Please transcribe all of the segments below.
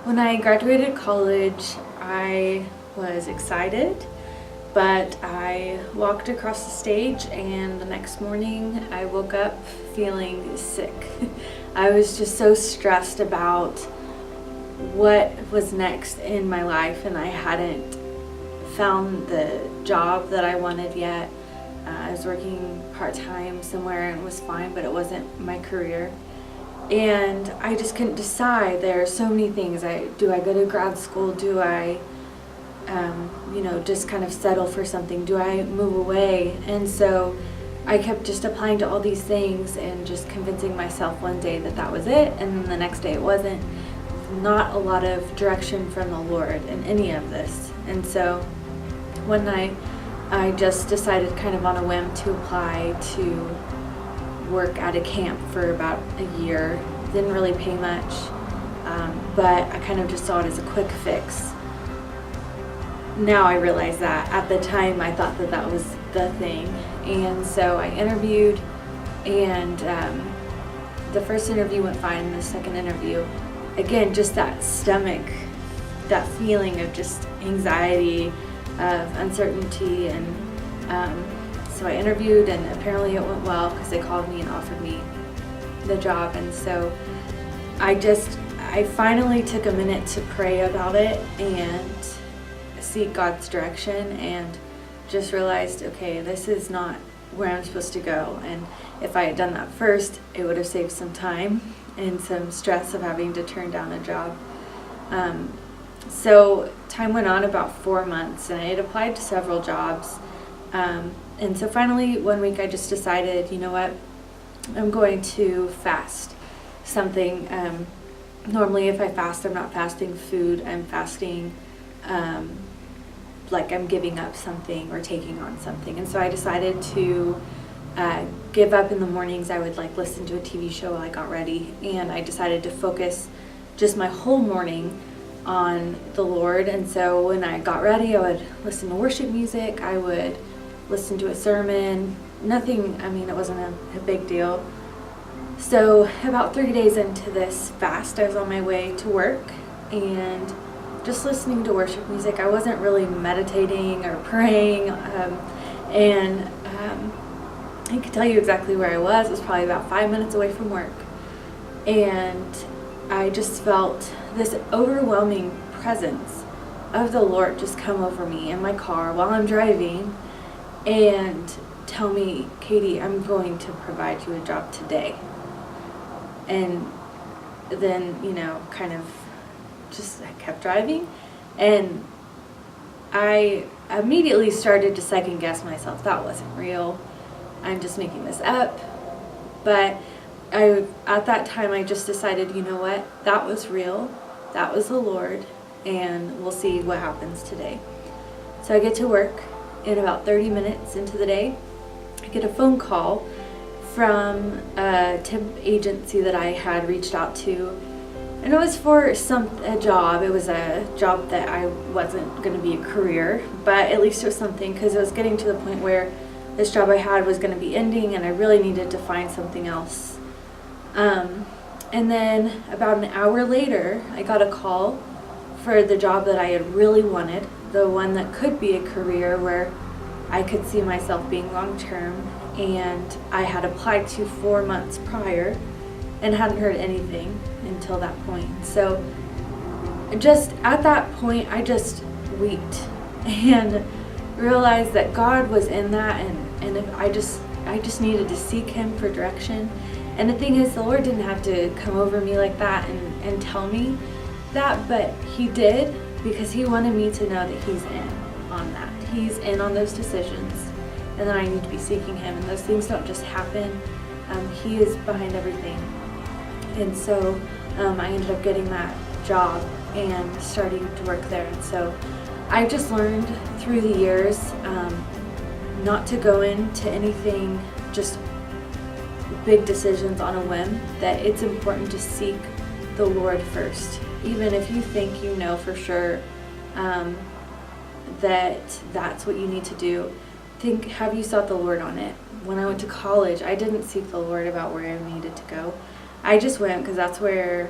When I graduated college, I was excited, but I walked across the stage and the next morning I woke up feeling sick. I was just so stressed about what was next in my life, and I hadn't found the job that I wanted yet. I was working part-time somewhere and it was fine, but it wasn't my career. And I just couldn't decide. There are so many things. Do I go to grad school? Do I, just kind of settle for something? Do I move away? And so I kept just applying to all these things and just convincing myself one day that that was it, and then the next day it wasn't. Not a lot of direction from the Lord in any of this. And so one night I just decided kind of on a whim to apply to work at a camp for about a year. Didn't really pay much, but I kind of just saw it as a quick fix. Now I realize that at the time I thought that that was the thing. And so I interviewed, and the first interview went fine. The second interview, again, just that stomach, that feeling of just anxiety, of uncertainty, and so I interviewed, and apparently it went well because they called me and offered me the job. And so I finally took a minute to pray about it and seek God's direction, and just realized, okay, this is not where I'm supposed to go. And if I had done that first, it would have saved some time and some stress of having to turn down a job. So time went on about 4 months, and I had applied to several jobs. And so finally, one week I just decided, you know what, I'm going to fast something. Normally if I fast, I'm not fasting food, I'm fasting like I'm giving up something or taking on something. And so I decided to give up in the mornings. I would listen to a TV show while I got ready, and I decided to focus just my whole morning on the Lord. And so when I got ready, I would listen to worship music, I would listen to a sermon. Nothing, it wasn't a big deal. So about 3 days into this fast, I was on my way to work and just listening to worship music. I wasn't really meditating or praying, and I can tell you exactly where I was. It was probably about 5 minutes away from work, and I just felt this overwhelming presence of the Lord just come over me in my car while I'm driving and tell me, Katie, I'm going to provide you a job today. And then, kind of I kept driving, and I immediately started to second guess myself. That wasn't real. I'm just making this up. But at that time, I just decided, you know what? That was real. That was the Lord, and we'll see what happens today. So I get to work, and about 30 minutes into the day, I get a phone call from a temp agency that I had reached out to, and it was for a job. It was a job that I wasn't going to be a career, but at least it was something, because it was getting to the point where this job I had was going to be ending, and I really needed to find something else. And then about an hour later, I got a call for the job that I had really wanted, the one that could be a career where I could see myself being long-term, and I had applied to 4 months prior and hadn't heard anything until that point. So just at that point, I just wept and realized that God was in that, and if I just needed to seek Him for direction. And the thing is, the Lord didn't have to come over me like that and tell me that, but He did, because He wanted me to know that He's in on that. He's in on those decisions, and that I need to be seeking Him, and those things don't just happen. He is behind everything. And so I ended up getting that job and starting to work there. And so I just learned through the years not to go into anything, just big decisions on a whim, that it's important to seek the Lord first. Even if you think you know for sure that that's what you need to do, have you sought the Lord on it? When I went to college, I didn't seek the Lord about where I needed to go. I just went because that's where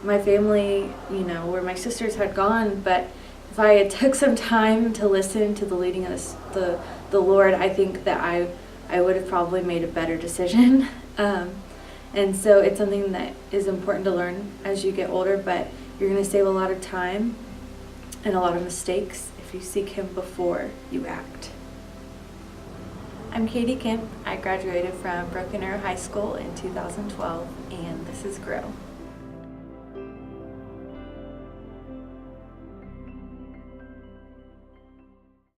my family, where my sisters had gone, but if I had took some time to listen to the leading of the Lord, I think that I would have probably made a better decision. And so it's something that is important to learn as you get older, but you're going to save a lot of time and a lot of mistakes if you seek Him before you act. I'm Katie Kemp. I graduated from Broken Arrow High School in 2012, and this is Grow.